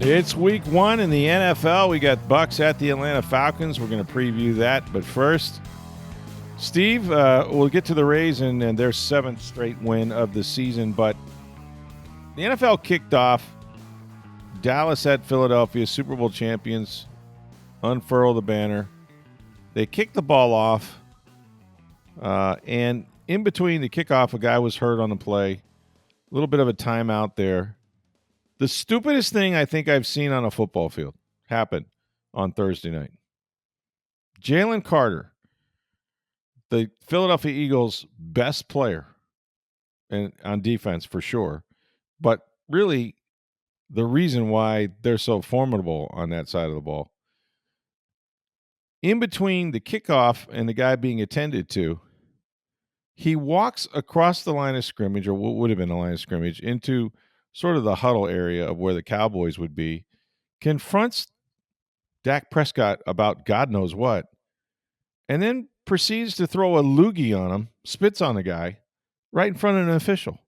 It's week 1 in the NFL. We got Bucs at the Atlanta Falcons. We're going to preview that. But first, Steve, we'll get to the Rays and their 7th straight win of the season. But the NFL kicked off. Dallas at Philadelphia, Super Bowl champions, unfurl the banner. They kicked the ball off. And in between the kickoff, a guy was hurt on the play. A little bit of a timeout there. The stupidest thing I think I've seen on a football field happened on Thursday night. Jalen Carter, the Philadelphia Eagles' best player and on defense for sure, but really the reason why they're so formidable on that side of the ball. In between the kickoff and the guy being attended to, he walks across the line of scrimmage, or what would have been the line of scrimmage, into sort of the huddle area of where the Cowboys would be, confronts Dak Prescott about God knows what, and then proceeds to throw a loogie on him, spits on the guy, right in front of an official,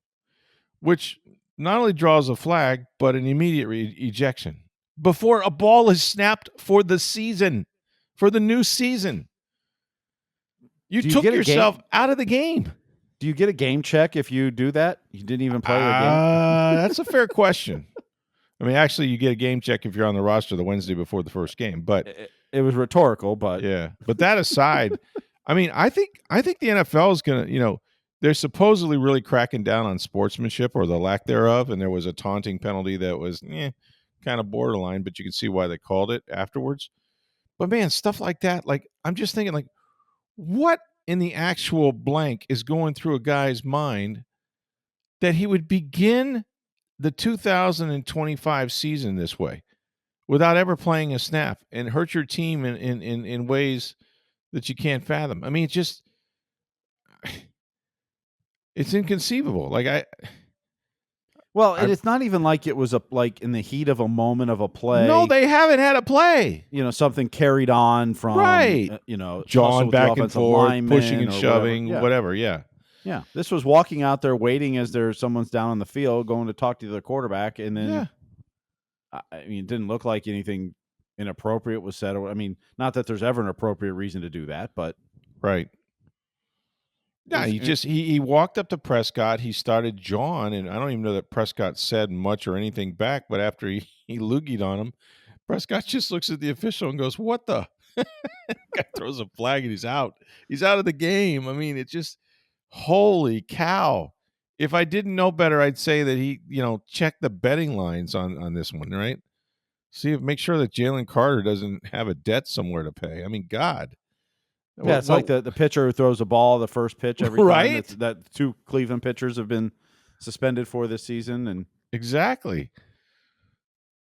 which not only draws a flag, but an immediate ejection before a ball is snapped for the season, for the new season. You took yourself out of the game. Do you get a game check if you do that? You didn't even play a game? That's a fair question. I mean, actually, you get a game check if you're on the roster the Wednesday before the first game. But it was rhetorical, but yeah. But that aside, I mean, I think the NFL is going to, they're supposedly really cracking down on sportsmanship or the lack thereof, and there was a taunting penalty that was kind of borderline, but you can see why they called it afterwards. But man, stuff like that, like I'm just thinking, like, what in the actual blank is going through a guy's mind that he would begin the 2025 season this way without ever playing a snap and hurt your team in ways that you can't fathom? I mean, it's inconceivable. it's not even like it was like in the heat of a moment of a play. No, they haven't had a play. Something carried on from John back and forth, pushing and shoving, whatever. Yeah. Yeah. This was walking out there waiting as someone's down on the field going to talk to the quarterback, and then I mean, it didn't look like anything inappropriate was said. I mean, not that there's ever an appropriate reason to do that, but right. Yeah, he walked up to Prescott. He started jawing, and I don't even know that Prescott said much or anything back. But after he loogied on him, Prescott just looks at the official and goes, "What the?" Guy throws a flag and he's out. He's out of the game. I mean, it's just holy cow. If I didn't know better, I'd say that he, check the betting lines on this one, right? Make sure that Jalen Carter doesn't have a debt somewhere to pay. I mean, God. Yeah, it's like the pitcher who throws a ball the first pitch every right? time. That 2 Cleveland pitchers have been suspended for this season, and exactly.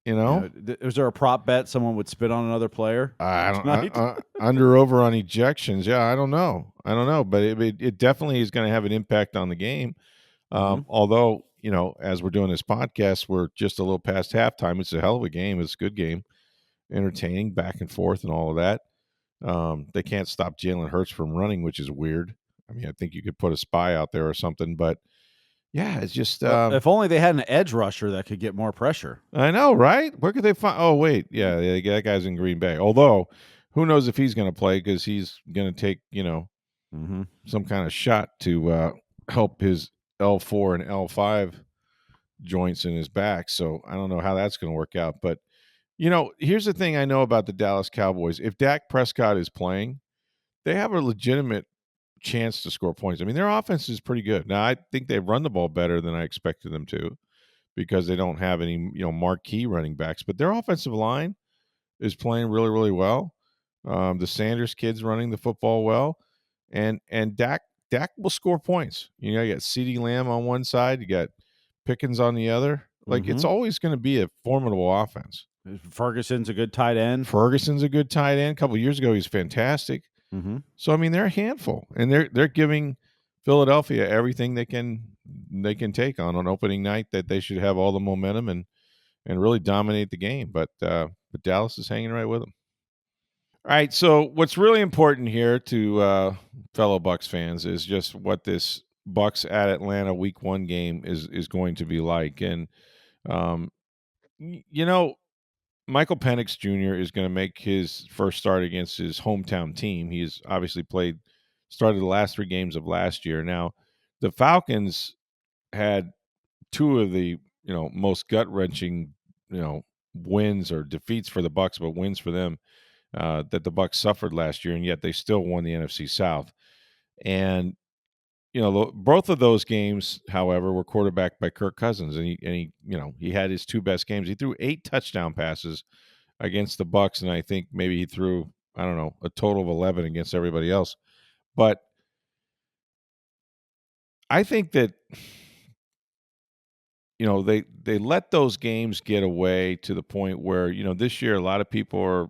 Is there a prop bet someone would spit on another player? I don't under over on ejections. Yeah, I don't know, but it definitely is going to have an impact on the game. Although as we're doing this podcast, we're just a little past halftime. It's a hell of a game. It's a good game, entertaining, back and forth, and all of that. They can't stop Jalen Hurts from running, which is weird. I mean, I think you could put a spy out there or something, but yeah, it's just if only they had an edge rusher that could get more pressure. I know, right? Where could they find? Oh, wait, yeah, that guy's in Green Bay. Although, who knows if he's going to play because he's going to take some kind of shot to help his L4 and L5 joints in his back. So I don't know how that's going to work out, but. Here's the thing I know about the Dallas Cowboys. If Dak Prescott is playing, they have a legitimate chance to score points. I mean, their offense is pretty good. Now, I think they've run the ball better than I expected them to because they don't have any, marquee running backs. But their offensive line is playing really, really well. The Sanders kid's running the football well. And Dak will score points. You got CeeDee Lamb on one side. You got Pickens on the other. It's always going to be a formidable offense. Ferguson's a good tight end. A couple of years ago, he was fantastic. So I mean, they're a handful, and they're giving Philadelphia everything they can take on opening night. That they should have all the momentum and really dominate the game. But Dallas is hanging right with them. All right. So what's really important here to fellow Bucs fans is just what this Bucs at Atlanta Week 1 game is going to be like, and Michael Penix Jr. is going to make his first start against his hometown team. He's obviously started the last 3 games of last year. Now, the Falcons had 2 of the most gut wrenching wins or defeats for the Bucs, but wins for them that the Bucs suffered last year, and yet they still won the NFC South. And both of those games, however, were quarterbacked by Kirk Cousins, and he had his 2 best games. He threw 8 touchdown passes against the Bucs, and I think maybe he threw, I don't know, a total of 11 against everybody else. But I think that they let those games get away to the point where this year a lot of people are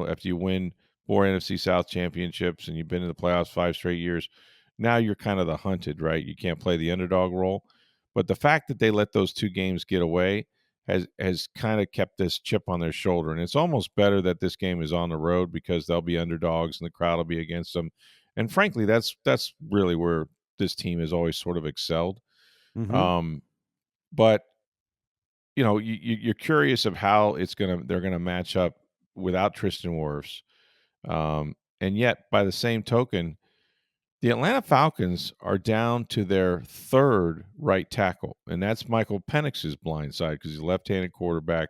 after you win 4 NFC South championships and you've been in the playoffs 5 straight years, now you're kind of the hunted, right? You can't play the underdog role. But the fact that they let those 2 games get away has kind of kept this chip on their shoulder, and it's almost better that this game is on the road because they'll be underdogs and the crowd will be against them. And frankly, that's really where this team has always sort of excelled. Mm-hmm. But you're curious of how they're gonna match up without Tristan Wirfs, and yet by the same token, the Atlanta Falcons are down to their 3rd right tackle, and that's Michael Penix's blind side because he's a left-handed quarterback.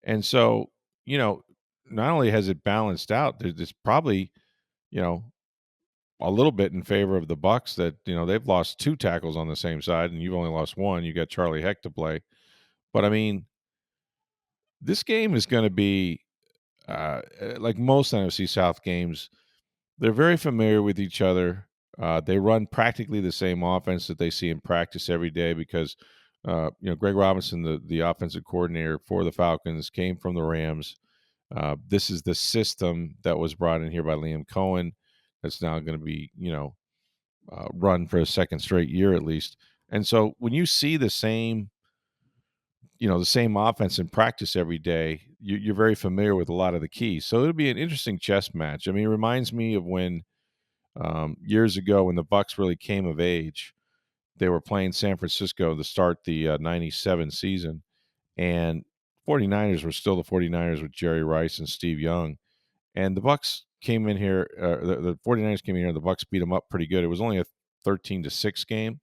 And so, not only has it balanced out, there's probably a little bit in favor of the Bucs that they've lost 2 tackles on the same side, and you've only lost 1. You got Charlie Heck to play, but I mean, this game is going to be like most NFC South games. They're very familiar with each other. They run practically the same offense that they see in practice every day because, Greg Robinson, the offensive coordinator for the Falcons, came from the Rams. This is the system that was brought in here by Liam Cohen. That's now going to be, run for a 2nd straight year at least. And so when you see the same offense in practice every day, you're very familiar with a lot of the keys. So it'll be an interesting chess match. I mean, it reminds me of when years ago when the Bucs really came of age. They were playing San Francisco to start the 97 season, and 49ers were still the 49ers with Jerry Rice and Steve Young. And the Bucs came in here, the 49ers came in here, and the Bucs beat them up pretty good. It was only a 13-6 game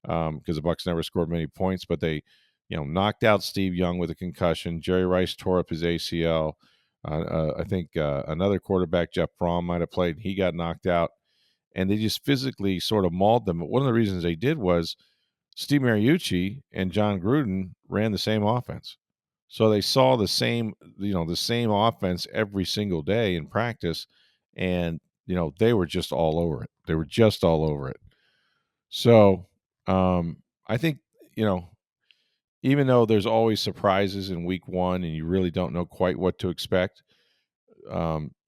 because the Bucs never scored many points, but they knocked out Steve Young with a concussion. Jerry Rice tore up his ACL. I think another quarterback, Jeff Brom, might have played. He got knocked out, and they just physically sort of mauled them. But one of the reasons they did was Steve Mariucci and John Gruden ran the same offense. So they saw the same offense every single day in practice, and they were just all over it. They were just all over it. So I think even though there's always surprises in week 1 and you really don't know quite what to expect,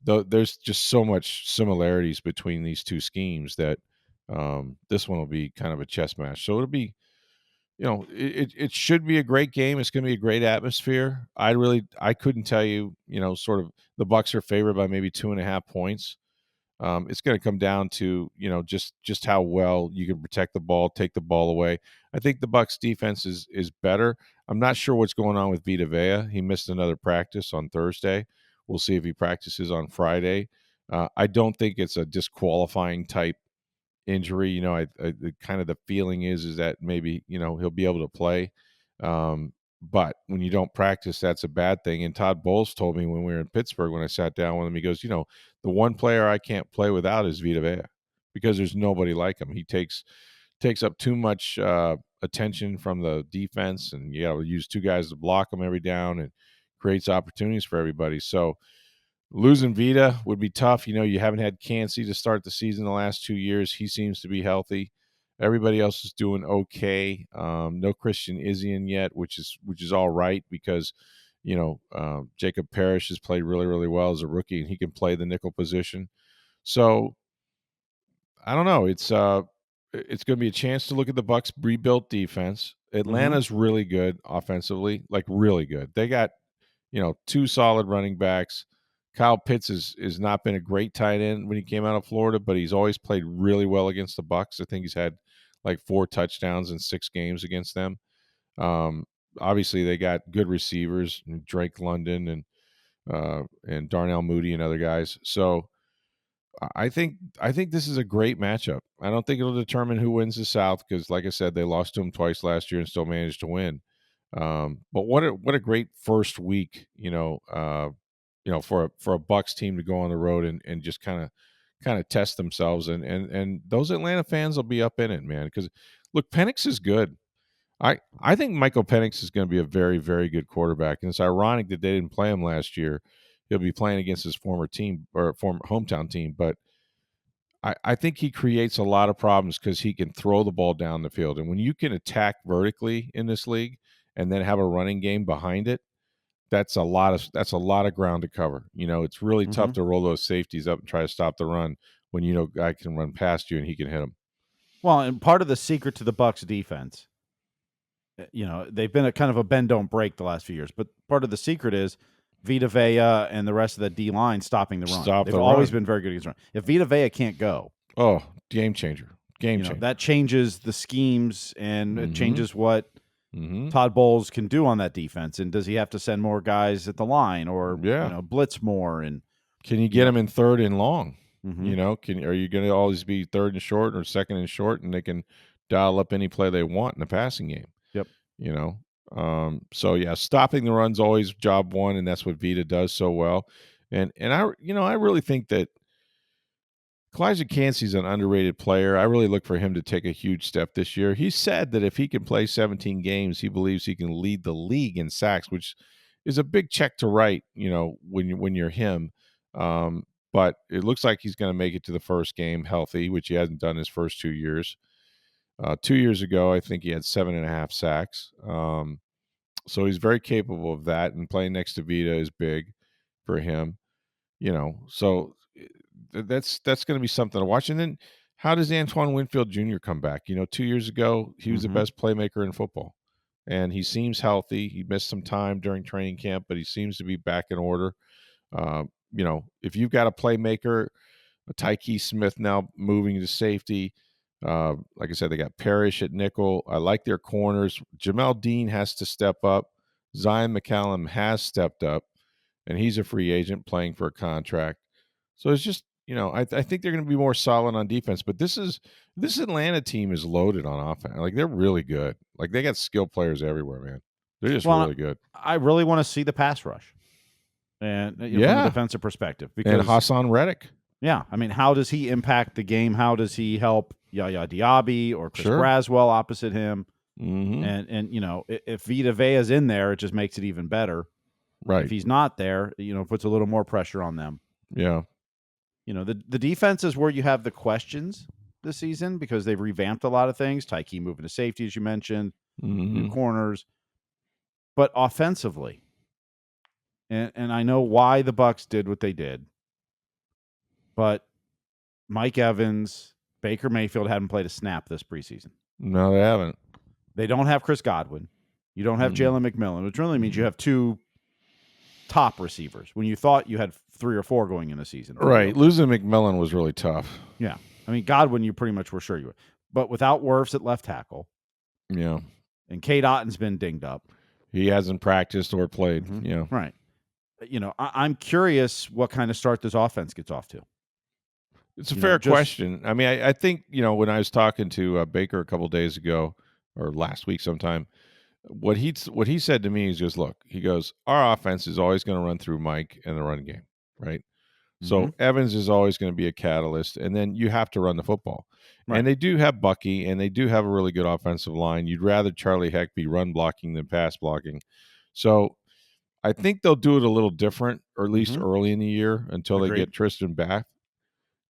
there's just so much similarities between these 2 schemes that this one will be kind of a chess match. So it'll be, it should be a great game. It's going to be a great atmosphere. I couldn't tell you, sort of the Bucs are favored by maybe 2.5 points. It's going to come down to just how well you can protect the ball, take the ball away. I think the Bucs defense is better. I'm not sure what's going on with Vita Vea. He missed another practice on Thursday. We'll see if he practices on Friday. I don't think it's a disqualifying type injury. The kind of the feeling is that maybe he'll be able to play. But when you don't practice, that's a bad thing. And Todd Bowles told me when we were in Pittsburgh, when I sat down with him, he goes, the one player I can't play without is Vita Vea because there's nobody like him. He takes up too much attention from the defense, and you got to use 2 guys to block him every down and creates opportunities for everybody. So losing Vita would be tough. You haven't had Cansey to start the season the last 2 years. He seems to be healthy. Everybody else is doing okay. No Christian Izien yet, which is all right because Jacob Parrish has played really, really well as a rookie, and he can play the nickel position. So I don't know. It's going to be a chance to look at the Bucs' rebuilt defense. Atlanta's really good offensively, like really good. They got 2 solid running backs. Kyle Pitts has not been a great tight end when he came out of Florida, but he's always played really well against the Bucs. I think he's had like 4 touchdowns in 6 games against them. Obviously, they got good receivers, Drake London and and Darnell Mooney and other guys. So I think this is a great matchup. I don't think it'll determine who wins the South because, like I said, they lost to them twice last year and still managed to win. But what a great first week, for a Bucs team to go on the road and just kind of test themselves, and those Atlanta fans will be up in it, man. Because look, Penix is good. I think Michael Penix is going to be a very, very good quarterback, and it's ironic that they didn't play him last year. He'll be playing against his former team or former hometown team, but I think he creates a lot of problems because he can throw the ball down the field, and when you can attack vertically in this league and then have a running game behind it, that's a lot of ground to cover. It's really tough to roll those safeties up and try to stop the run when a guy can run past you and he can hit him. Well, and part of the secret to the Bucs defense, they've been a kind of a bend don't break the last few years, but part of the secret is Vita Vea and the rest of the D line stopping the run. They've always been very good against run. If Vita Vea can't go, game changer. That changes the schemes and it changes what Todd Bowles can do on that defense. And does he have to send more guys at the line or blitz more? And can you get him in third and long? Are you going to always be third and short or second and short, and they can dial up any play they want in the passing game? Yep. Stopping the run's always job one, and that's what Vita does so well. And I really think that Kalijah Cansey's an underrated player. I really look for him to take a huge step this year. He said that if he can play 17 games, he believes he can lead the league in sacks, which is a big check to write, when you're him. But it looks like he's going to make it to the first game healthy, which he hasn't done his first 2 years. 2 years ago, I think he had 7.5 sacks. So he's very capable of that, and playing next to Vita is big for him. So that's going to be something to watch. And then how does Antoine Winfield Jr. come back? 2 years ago, he was the best playmaker in football, and he seems healthy. He missed some time during training camp, but he seems to be back in order. If you've got a playmaker, a Tyke Smith now moving to safety, like I said, they got Parrish at nickel. I like their corners. Jamel Dean has to step up. Zion McCallum has stepped up, and he's a free agent playing for a contract. So it's just, I think they're going to be more solid on defense. But this Atlanta team is loaded on offense. Like, they're really good. Like, they got skilled players everywhere, man. They're just really good. I really want to see the pass rush, and from a defensive perspective, and Hassan Reddick. Yeah, I mean, how does he impact the game? How does he help Yaya Diaby or Chris Braswell opposite him? And if Vita Vea is in there, it just makes it even better. Right. If he's not there, it puts a little more pressure on them. Yeah. The defense is where you have the questions this season because they've revamped a lot of things. Tyke moving to safety, as you mentioned, new corners. But offensively, and I know why the Bucs did what they did, but Mike Evans, Baker Mayfield hadn't played a snap this preseason. No, they haven't. They don't have Chris Godwin. You don't have Jalen McMillan, which really means you have two top receivers when you thought you had 3 or 4 going in the season. Right. Losing McMillan was really tough. Yeah. I mean, Godwin, you pretty much were sure you would. But without Wirfs at left tackle. Yeah. And Cade Otton's been dinged up. He hasn't practiced or played. Yeah. Right. I'm curious what kind of start this offense gets off to. It's a fair question. I mean, I think, when I was talking to Baker a couple of days ago or last week sometime, what he said to me is just, look, he goes, our offense is always going to run through Mike and the run game, right? So Evans is always going to be a catalyst, and then you have to run the football. Right. And they do have Bucky, and they do have a really good offensive line. You'd rather Charlie Heck be run blocking than pass blocking. So I think they'll do it a little different, or at least early in the year until they get Tristan back.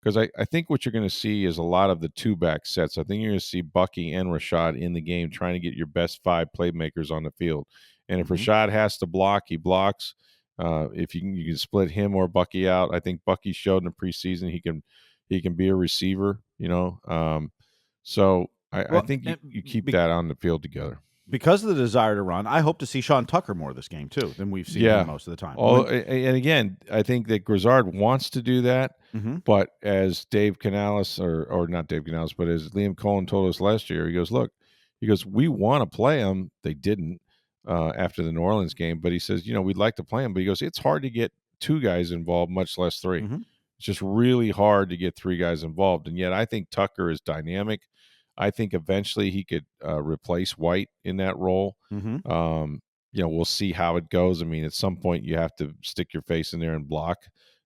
Because I think what you're going to see is a lot of the two-back sets. I think you're going to see Bucky and Rashad in the game trying to get your best 5 playmakers on the field. And if Rashad has to block, he blocks. If you can split him or Bucky out. I think Bucky showed in the preseason he can be a receiver, So I think you keep that on the field together. Because of the desire to run, I hope to see Sean Tucker more this game, too, than we've seen him most of the time. And again, I think that Grizzard wants to do that, but as Dave Canales, or not Dave Canales, but as Liam Cohen told us last year, he goes, we want to play him. They didn't after the New Orleans game, but he says, we'd like to play him. But he goes, it's hard to get 2 guys involved, much less 3. Mm-hmm. It's just really hard to get 3 guys involved, and yet I think Tucker is dynamic. I think eventually he could replace White in that role. Mm-hmm. We'll see how it goes. I mean, at some point you have to stick your face in there and block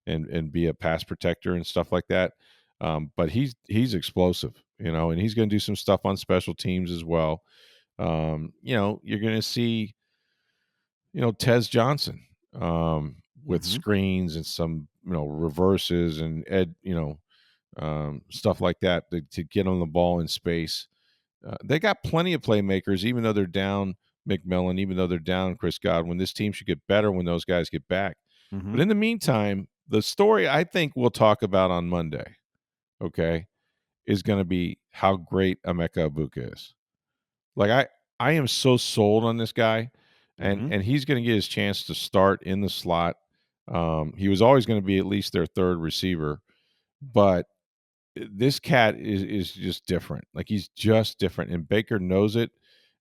and be a pass protector and stuff like that. But he's explosive, and he's going to do some stuff on special teams as well. You're going to see, Tez Johnson with screens and some, reverses and stuff like that to get on the ball in space. They got plenty of playmakers, even though they're down McMillan, even though they're down Chris Godwin. This team should get better when those guys get back. Mm-hmm. But in the meantime, the story I think we'll talk about on Monday, okay, is going to be how great Emeka Egbuka is. Like I am so sold on this guy, and he's going to get his chance to start in the slot. He was always going to be at least their third receiver, but this cat is just different. Like he's just different, and Baker knows it.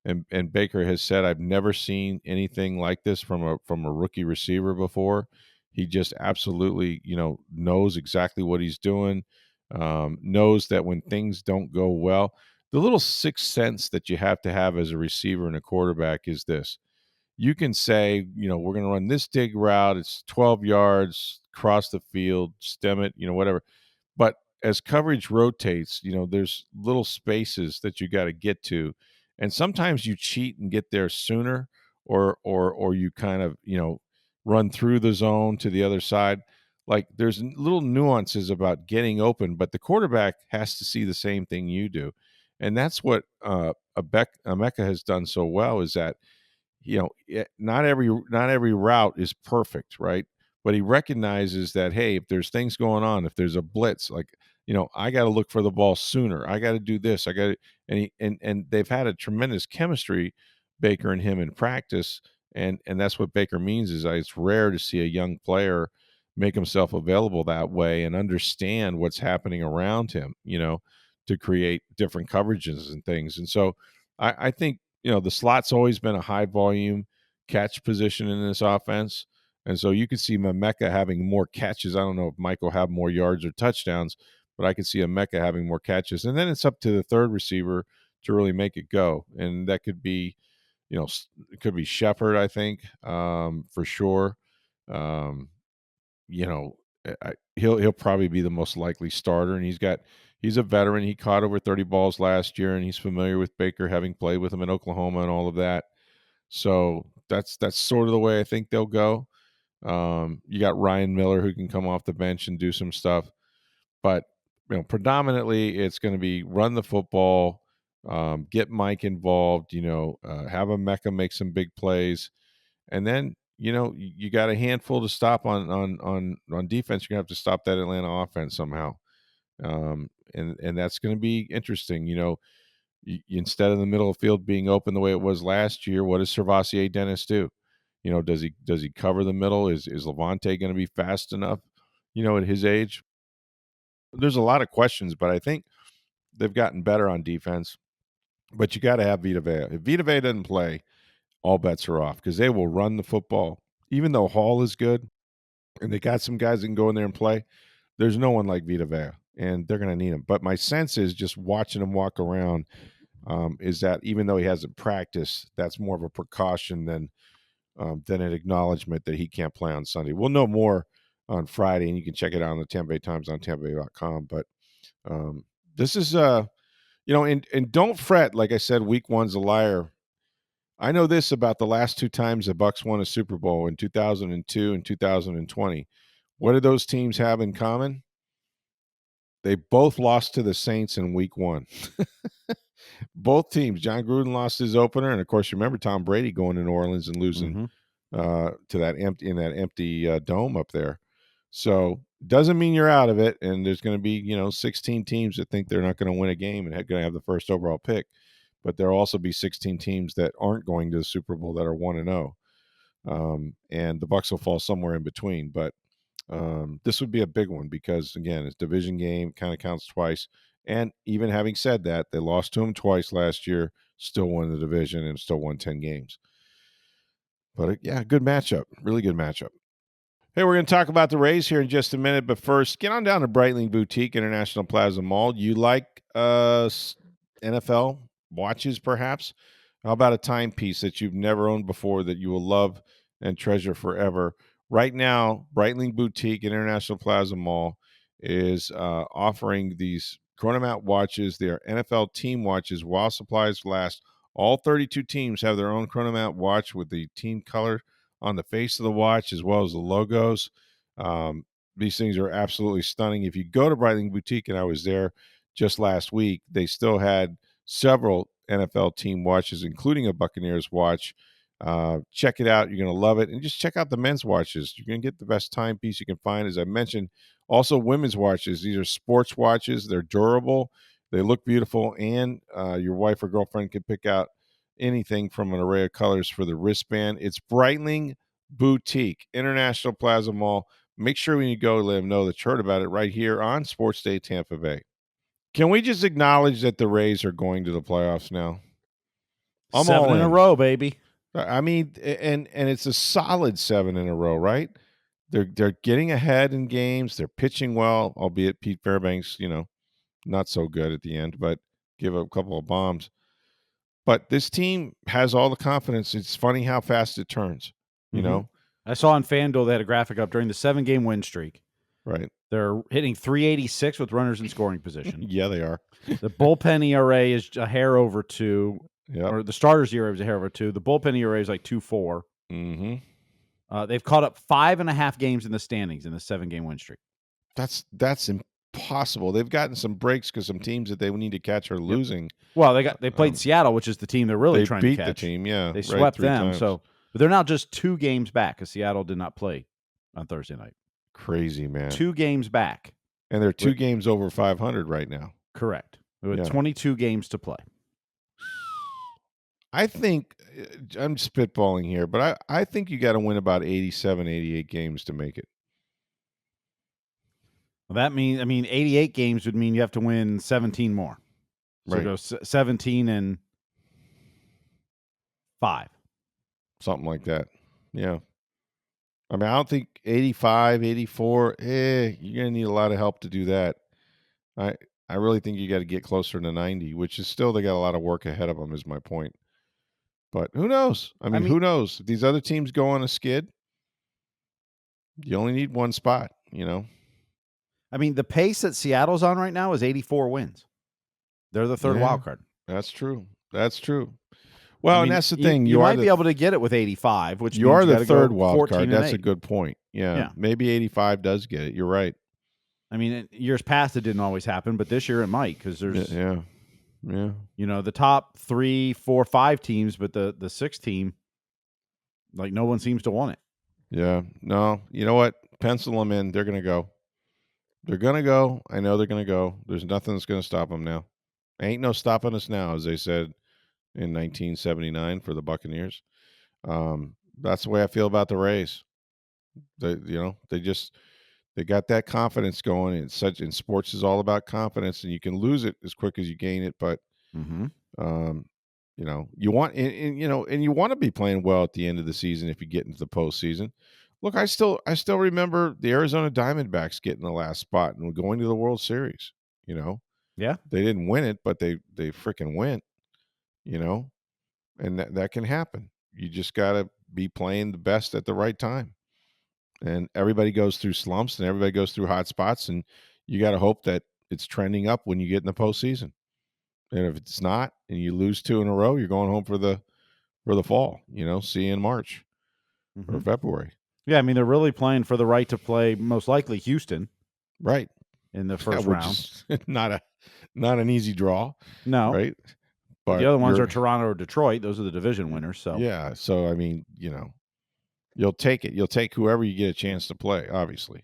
And Baker has said, "I've never seen anything like this from a rookie receiver before." He just absolutely, knows exactly what he's doing. Knows that when things don't go well, the little sixth sense that you have to have as a receiver and a quarterback is this: you can say, we're going to run this dig route. It's 12 yards, cross the field, stem it, whatever. But as coverage rotates, there's little spaces that you got to get to, and sometimes you cheat and get there sooner, or you kind of run through the zone to the other side. Like there's little nuances about getting open, but the quarterback has to see the same thing you do, and that's what Emeka has done so well. Is that not every route is perfect, right? But he recognizes that, hey, if there's things going on, if there's a blitz, like I got to look for the ball sooner. I got to do this. I got to, and they've had a tremendous chemistry, Baker and him in practice, and that's what Baker means is it's rare to see a young player make himself available that way and understand what's happening around him, to create different coverages and things. And so I think the slot's always been a high volume catch position in this offense. And so you could see Emeka having more catches. I don't know if Mike will have more yards or touchdowns, but I could see Emeka having more catches. And then it's up to the third receiver to really make it go. And that could be, it could be Shepard, I think, for sure. He'll probably be the most likely starter. And he's a veteran. He caught over 30 balls last year, and he's familiar with Baker, having played with him in Oklahoma and all of that. So that's sort of the way I think they'll go. You got Ryan Miller who can come off the bench and do some stuff, but predominantly it's going to be run the football, get Mike involved, have Emeka make some big plays, and then you got a handful to stop on defense. You're gonna have to stop that Atlanta offense somehow, and that's going to be interesting. Instead of the middle of the field being open the way it was last year, what does Servassier Dennis do? Does he cover the middle? Is Levante going to be fast enough? At his age, there's a lot of questions, but I think they've gotten better on defense. But you got to have Vita Vea. If Vita Vea doesn't play, all bets are off because they will run the football. Even though Hall is good and they got some guys that can go in there and play, there's no one like Vita Vea, and they're going to need him. But my sense is just watching him walk around is that even though he hasn't practiced, that's more of a precaution than an acknowledgement that he can't play on Sunday. We'll know more on Friday, and you can check it out on the Tampa Bay Times on TampaBay.com. But this is, and don't fret. Like I said, week one's a liar. I know this about the last 2 times the Bucs won a Super Bowl in 2002 and 2020. What did those teams have in common? They both lost to the Saints in week one. Both teams. John Gruden lost his opener, and of course, you remember Tom Brady going to New Orleans and losing to that empty dome up there. So doesn't mean you're out of it. And there's going to be 16 teams that think they're not going to win a game and going to have the first overall pick. But there'll also be 16 teams that aren't going to the Super Bowl that are 1-0, and the Bucs will fall somewhere in between. But this would be a big one because, again, it's a division game, kind of counts twice. And even having said that, they lost to him twice last year, still won the division, and still won 10 games. But, yeah, good matchup, really good matchup. Hey, we're going to talk about the Rays here in just a minute, but first, get on down to Breitling Boutique International Plaza Mall. You like NFL watches, perhaps? How about a timepiece that you've never owned before that you will love and treasure forever? Right now, Breitling Boutique International Plaza Mall is offering these Chronomat watches. They are NFL team watches while supplies last. All 32 teams have their own Chronomat watch with the team color on the face of the watch as well as the logos. These things are absolutely stunning. If you go to Breitling Boutique, and I was there just last week, they still had several NFL team watches, including a Buccaneers watch. Check it out. You're going to love it. And just check out the men's watches. You're going to get the best timepiece you can find. As I mentioned, also women's watches. These are sports watches. They're durable. They look beautiful. And your wife or girlfriend can pick out anything from an array of colors for the wristband. It's Breitling Boutique, International Plaza Mall. Make sure when you go, let them know that you heard about it right here on Sports Day Tampa Bay. Can we just acknowledge that the Rays are going to the playoffs now? I'm 7 in a row, baby. I mean, and it's a solid 7 in a row, right? They're getting ahead in games. They're pitching well, albeit Pete Fairbanks, not so good at the end, but give up a couple of bombs. But this team has all the confidence. It's funny how fast it turns, you know? I saw on FanDuel they had a graphic up during the 7-game win streak. Right. They're hitting 386 with runners in scoring position. Yeah, they are. The bullpen ERA is a hair over 2. Yep. Or the starters ERA is a hair over 2. The bullpen ERA is like 2.4. Mm-hmm. They've caught up 5.5 games in the standings in the 7-game win streak. That's impossible. They've gotten some breaks because some teams that they need to catch are losing. Well, they played Seattle, which is the team they're really trying to catch. They beat the team, yeah. They swept them. Times. So, but they're now just 2 games back because Seattle did not play on Thursday night. Crazy, man. 2 games back. And they're 2 games over 500 right now. Correct. With 22 games to play. I think, I'm spitballing here, but I think you got to win about 87, 88 games to make it. Well, that means, 88 games would mean you have to win 17 more. So right. Go 17-5. Something like that. Yeah. I mean, I don't think 85, 84, you're going to need a lot of help to do that. I really think you got to get closer to 90, which is still, they got a lot of work ahead of them, is my point. But who knows? I mean, who knows? If these other teams go on a skid, you only need one spot, I mean, the pace that Seattle's on right now is 84 wins. They're the third wild card. That's true. Well, and that's the thing. You might be able to get it with 85, which you means are you the third wild card. That's 8. a good point. Yeah. Maybe 85 does get it. You're right. I mean, years past it didn't always happen, but this year it might because there's the top 3, 4, 5 teams, but the 6th team, like no one seems to want it. Yeah. No. You know what? Pencil them in. They're going to go. They're going to go. I know they're going to go. There's nothing that's going to stop them now. Ain't no stopping us now, as they said in 1979 for the Buccaneers. That's the way I feel about the Rays. They got that confidence going. And sports is all about confidence, and you can lose it as quick as you gain it. But you want and you want to be playing well at the end of the season if you get into the postseason. Look, I still remember the Arizona Diamondbacks getting the last spot and going to the World Series. Yeah, they didn't win it, but they freaking went. And that can happen. You just got to be playing the best at the right time. And everybody goes through slumps and everybody goes through hot spots, and you got to hope that it's trending up when you get in the postseason. And if it's not, and you lose 2 in a row, you're going home for the fall. See you in March or February. Yeah, I mean, they're really playing for the right to play most likely Houston, right, in the first round. Not an easy draw. No, right. But the other ones are Toronto or Detroit. Those are the division winners. So yeah. So I mean, you'll take it. You'll take whoever you get a chance to play. Obviously,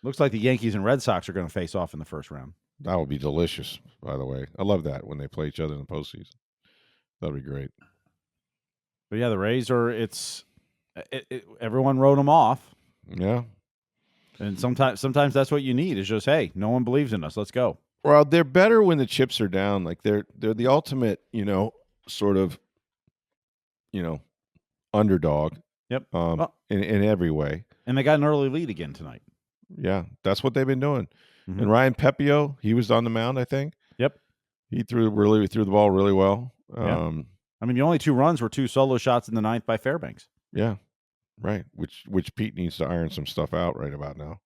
looks like the Yankees and Red Sox are going to face off in the first round. That would be delicious. By the way, I love that when they play each other in the postseason. That'd be great. But yeah, the Rays are. Everyone wrote them off. Yeah. And sometimes that's what you need is just, hey, no one believes in us. Let's go. Well, they're better when the chips are down. Like they're the ultimate, sort of, underdog Yep. In every way. And they got an early lead again tonight. Yeah, that's what they've been doing. Mm-hmm. And Ryan Pepio, he was on the mound, I think. Yep. He threw the ball really well. Yeah. I mean, the only 2 runs were 2 solo shots in the 9th by Fairbanks. Yeah, right. Which Pete needs to iron some stuff out right about now,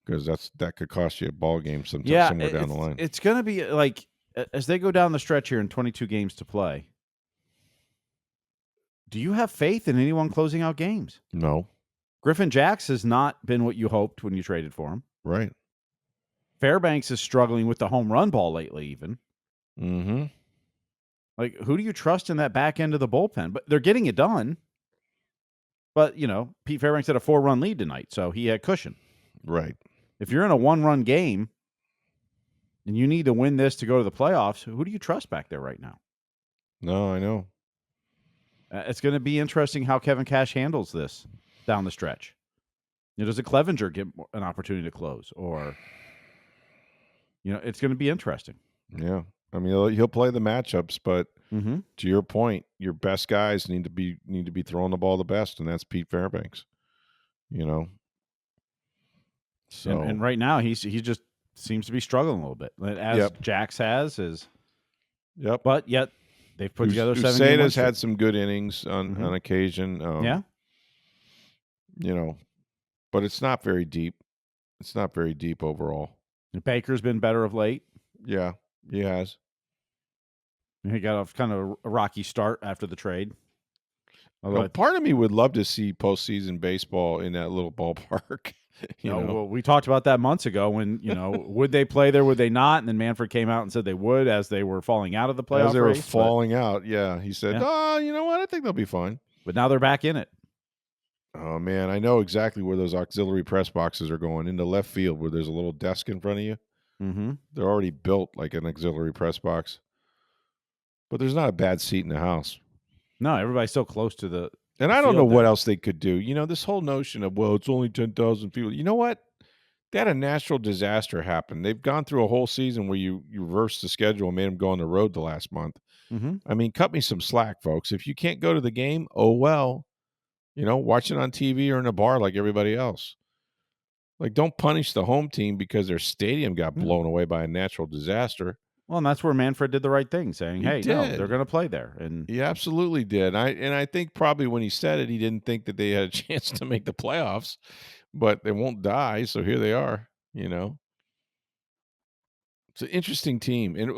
because that could cost you a ball game somewhere down the line. It's going to be like, as they go down the stretch here in 22 games to play, do you have faith in anyone closing out games? No. Griffin Jacks has not been what you hoped when you traded for him. Right. Fairbanks is struggling with the home run ball lately, even. Mm-hmm. Like, who do you trust in that back end of the bullpen? But they're getting it done. But, Pete Fairbanks had a 4-run lead tonight, so he had cushion. Right. If you're in a 1-run game and you need to win this to go to the playoffs, who do you trust back there right now? No, I know. It's going to be interesting how Kevin Cash handles this down the stretch. Does a Clevenger get an opportunity to close? Or, it's going to be interesting. Yeah. I mean, he'll play the matchups, but to your point, your best guys need to be throwing the ball the best, and that's Pete Fairbanks. So and right now he just seems to be struggling a little bit, as Jax has. Yep. But yet they've put together 7 games. Uceda's had some good innings on occasion. But it's not very deep. It's not very deep overall. And Baker's been better of late. Yeah, he has. He got a kind of a rocky start after the trade. Part of me would love to see postseason baseball in that little ballpark. Well, we talked about that months ago when, would they play there, would they not? And then Manfred came out and said they would as they were falling out of the playoff race. As they were falling out, yeah. He said, you know what? I think they'll be fine. But now they're back in it. Oh, man, I know exactly where those auxiliary press boxes are going, into left field where there's a little desk in front of you. Mm-hmm. They're already built like an auxiliary press box. But there's not a bad seat in the house. No, everybody's so close to the And I don't know what else they could do. This whole notion of, well, it's only 10,000 people. You know what? They had a natural disaster happen. They've gone through a whole season where you reversed the schedule and made them go on the road the last month. Mm-hmm. I mean, cut me some slack, folks. If you can't go to the game, oh, well. Watch it on TV or in a bar like everybody else. Like, don't punish the home team because their stadium got blown away by a natural disaster. Well, and that's where Manfred did the right thing, saying, no, they're going to play there. And he absolutely did. I think probably when he said it, he didn't think that they had a chance to make the playoffs, but they won't die, so here they are, It's an interesting team. And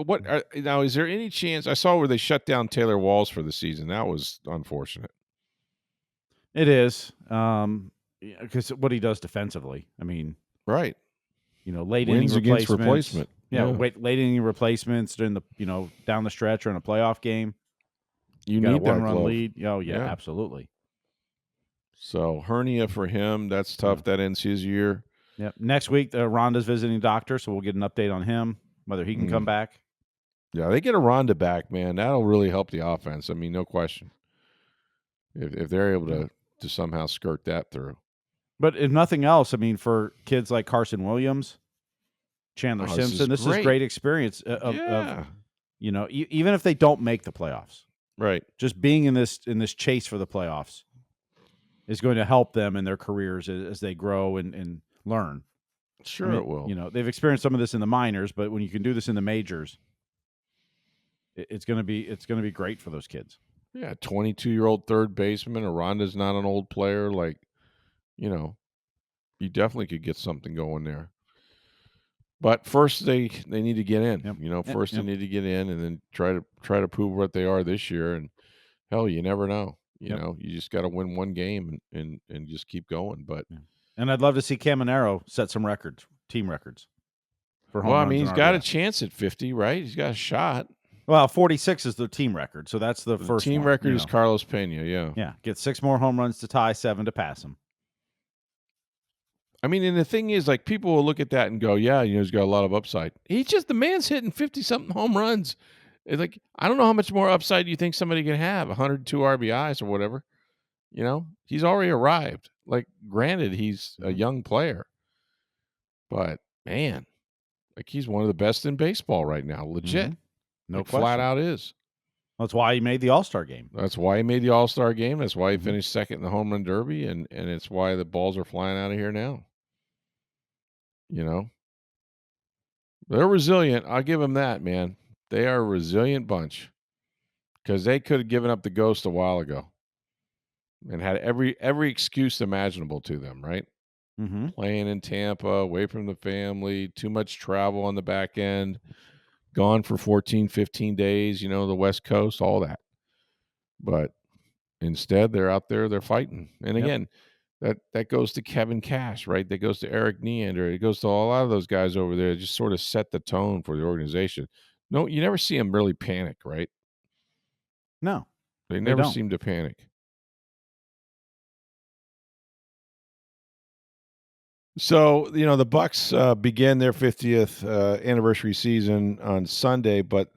now, is there any chance? I saw where they shut down Taylor Walls for the season. That was unfortunate. It is, because what he does defensively. I mean, right. Late inning replacement. Late inning replacements during the down the stretch or in a playoff game. You need a that 1-run lead. Oh yeah, absolutely. So hernia for him. That's tough. That ends his year. Yeah. Next week, Rhonda's visiting doctor, so we'll get an update on him, whether he can come back. Yeah, they get a Rhonda back, man. That'll really help the offense. I mean, no question. If they're able to somehow skirt that through. But if nothing else, I mean, for kids like Carson Williams, Chandler Simpson, this is great experience of even if they don't make the playoffs, right? Just being in this chase for the playoffs is going to help them in their careers as they grow and learn. Sure, it will. They've experienced some of this in the minors, but when you can do this in the majors, it's going to be great for those kids. Yeah, 22-year-old third baseman. Rhonda's not an old player. Like, you definitely could get something going there. But first, they need to get in. Yep. First they need to get in, and then try to prove what they are this year. And hell, you never know. You know, you just got to win one game and just keep going. But and I'd love to see Caminero set some records, team records. For home runs he's got a chance at 50, right? He's got a shot. Well, 46 is the team record, so that's the first team record is Carlos Pena, Yeah, get 6 more home runs to tie, 7 to pass him. I mean, and the thing is, like, people will look at that and go, yeah, he's got a lot of upside. The man's hitting 50-something home runs. It's like, I don't know how much more upside you think somebody can have, 102 RBIs or whatever. He's already arrived. Like, granted, he's a young player. But, man, like, he's one of the best in baseball right now, legit. Mm-hmm. No like question. Flat out is. That's why he made the All-Star game. That's why he made the All-Star game. That's why he Mhm. finished second in the home run derby, and it's why the balls are flying out of here now. You know, they're resilient. I'll give them that, man. They are a resilient bunch because they could have given up the ghost a while ago and had every excuse imaginable to them, right? Mm-hmm. Playing in Tampa, away from the family, too much travel on the back end, gone for 14, 15 days, the West Coast, all that. But instead, they're out there, they're fighting. And Yep. again, that goes to Kevin Cash, right? That goes to Eric Neander. It goes to a lot of those guys over there. Just sort of set the tone for the organization. No, you never see them really panic, right? No, They they never don't. seem to panic. So, the Bucs begin their 50th anniversary season on Sunday, but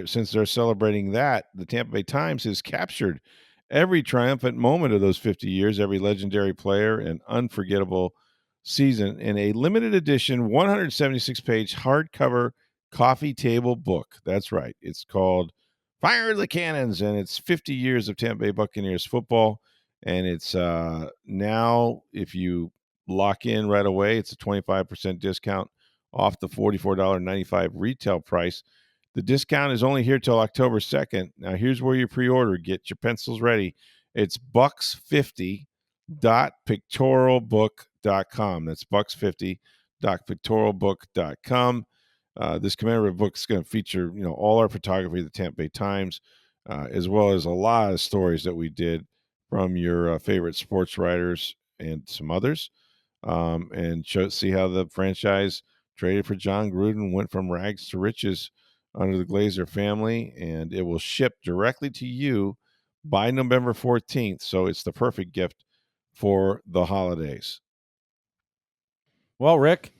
since they're celebrating that, the Tampa Bay Times has captured every triumphant moment of those 50 years, every legendary player, and unforgettable season in a limited edition 176-page hardcover coffee table book. That's right. It's called Fire the Cannons, and it's 50 years of Tampa Bay Buccaneers football. And it's now, if you lock in right away, it's a 25% discount off the $44.95 retail price. The discount is only here till October 2nd. Now, here's where you pre-order. Get your pencils ready. It's bucks50.pictorialbook.com. That's bucks50.pictorialbook.com. This commemorative book is going to feature, all our photography of the Tampa Bay Times, as well as a lot of stories that we did from your favorite sports writers and some others. And see how the franchise traded for John Gruden, went from rags to riches under the Glazer family, and it will ship directly to you by November 14th. So it's the perfect gift for the holidays. Well, Rick,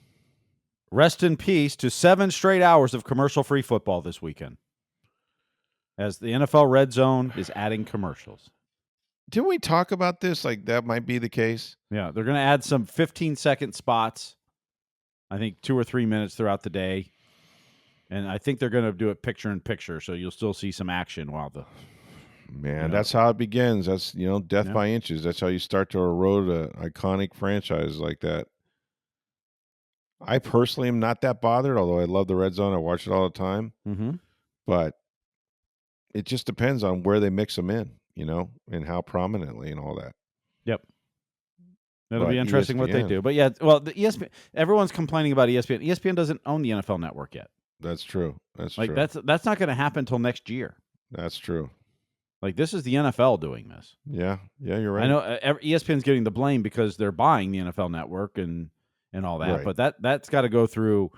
rest in peace to 7 straight hours of commercial-free football this weekend, as the NFL Red Zone is adding commercials. Didn't we talk about this? Like, that might be the case? Yeah, they're going to add some 15-second spots, I think 2 or 3 minutes throughout the day. And I think they're going to do it picture-in-picture, so you'll still see some action while the... Man, that's how it begins. That's, death by inches. That's how you start to erode an iconic franchise like that. I personally am not that bothered, although I love the Red Zone. I watch it all the time. Mm-hmm. But it just depends on where they mix them in, and how prominently and all that. Yep. It'll be interesting what they ESPN. do. But yeah, well, the ESPN, everyone's complaining about ESPN. ESPN doesn't own the NFL Network yet. That's true. That's true. true. That's not going to happen until next year. That's true. Like, this is the NFL doing this. Yeah, you're right. I know ESPN's getting the blame because they're buying the NFL Network and all that, Right. but that's got to go through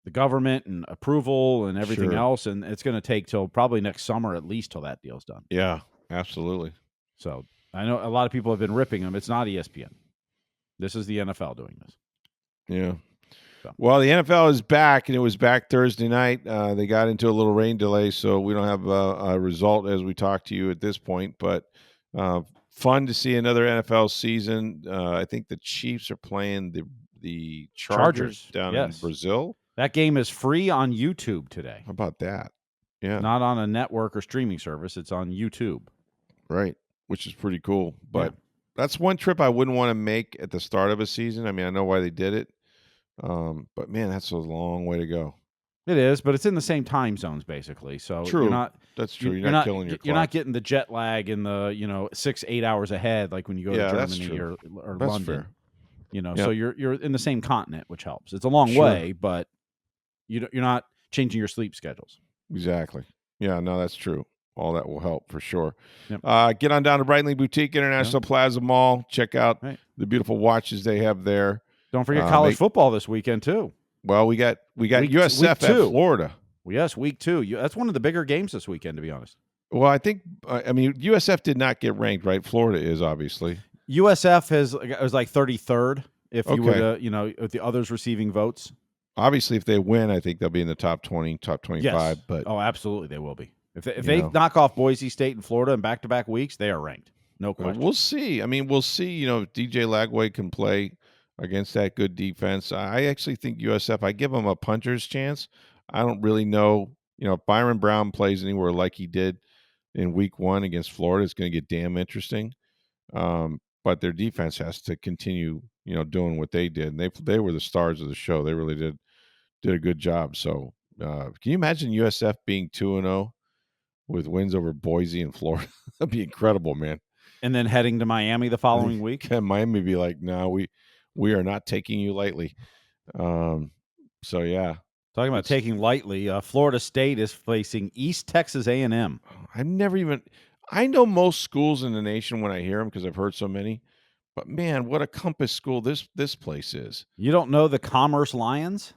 the government and approval and everything else, and it's going to take till probably next summer at least till that deal's done. Yeah, absolutely. So I know a lot of people have been ripping them. It's not ESPN. This is the NFL doing this. Yeah. So. Well, the NFL is back, and it was back Thursday night. They got into a little rain delay, so we don't have a result as we talk to you at this point. But fun to see another NFL season. I think the Chiefs are playing the Chargers down in Brazil. That game is free on YouTube today. How about that? Yeah. Not on a network or streaming service. It's on YouTube. Right, which is pretty cool. But that's one trip I wouldn't want to make at the start of a season. I mean, I know why they did it. But man, that's a long way to go. It is, but it's in the same time zones basically. So true. That's true. You're not killing your clock. You're not getting the jet lag in the 6-8 hours ahead like when you go to Germany or that's London. Fair. So you're in the same continent, which helps. It's a long way, but you're not changing your sleep schedules. Exactly. Yeah, no, that's true. All that will help for sure. Yep. Get on down to Breitling Boutique International Plaza Mall. Check out the beautiful watches they have there. Don't forget college football this weekend too. Well, we got USF at Florida. Well, yes, week 2. That's one of the bigger games this weekend, to be honest. Well, I think USF did not get ranked, right? Florida is obviously. USF was like 33rd if you were to, if the others receiving votes. Obviously, if they win, I think they'll be in the top 20, top 25. Yes. But absolutely, they will be. If they knock off Boise State and Florida in back-to-back weeks, they are ranked. No question. We'll see. I mean, we'll see. If DJ Lagway can play against that good defense. I actually think USF, I give them a puncher's chance. I don't really know if Byron Brown plays anywhere like he did in week 1 against Florida, it's going to get damn interesting. But their defense has to continue, doing what they did. And they were the stars of the show. They really did a good job. So can you imagine USF being 2-0 with wins over Boise and Florida? That'd be incredible, man. And then heading to Miami the following week. And Miami be like, no, we are not taking you lightly. So yeah. Talking about taking lightly, Florida State is facing East Texas A&M. I know most schools in the nation when I hear them because I've heard so many. But man, what a compass school this place is. You don't know the Commerce Lions?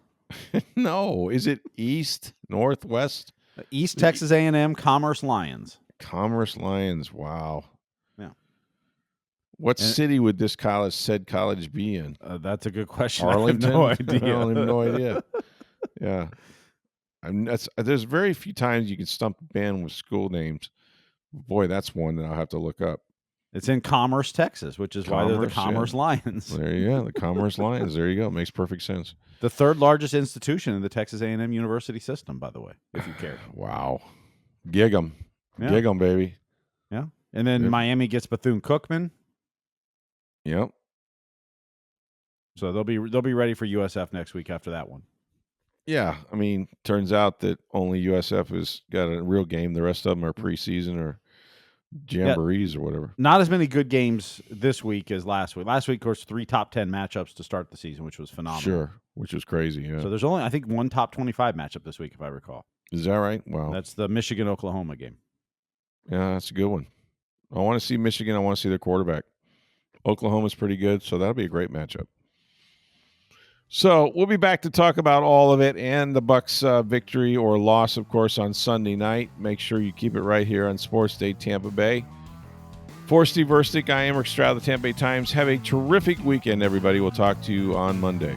No, is it East, Northwest? East Texas A&M Commerce Lions. Commerce Lions. Wow. Yeah. What city would this college be in? That's a good question. Arlington? I have no idea. I have no idea. Yeah. There's very few times you can stump a band with school names. Boy, that's one that I'll have to look up. It's in Commerce, Texas, which is why they're the Commerce Lions. There you go, the Commerce Lions. There you go. Makes perfect sense. The third largest institution in the Texas A&M University system, by the way, if you care. Wow. Gig 'em. Yeah. Gig 'em, baby. Yeah. And then Miami gets Bethune-Cookman. Yep. So they'll be ready for USF next week after that one. Yeah, I mean, turns out that only USF has got a real game. The rest of them are preseason or jamborees or whatever. Not as many good games this week as last week. Last week, of course, 3 top 10 matchups to start the season, which was phenomenal. Sure, which was crazy. Yeah. So there's only, I think, 1 top 25 matchup this week, if I recall. Is that right? Wow. That's the Michigan-Oklahoma game. Yeah, that's a good one. I want to see Michigan. I want to see their quarterback. Oklahoma's pretty good, so that'll be a great matchup. So we'll be back to talk about all of it and the Bucs victory or loss, of course, on Sunday night. Make sure you keep it right here on Sports Day Tampa Bay. For Steve Versnick, I am Stroud of the Tampa Bay Times. Have a terrific weekend, everybody. We'll talk to you on Monday.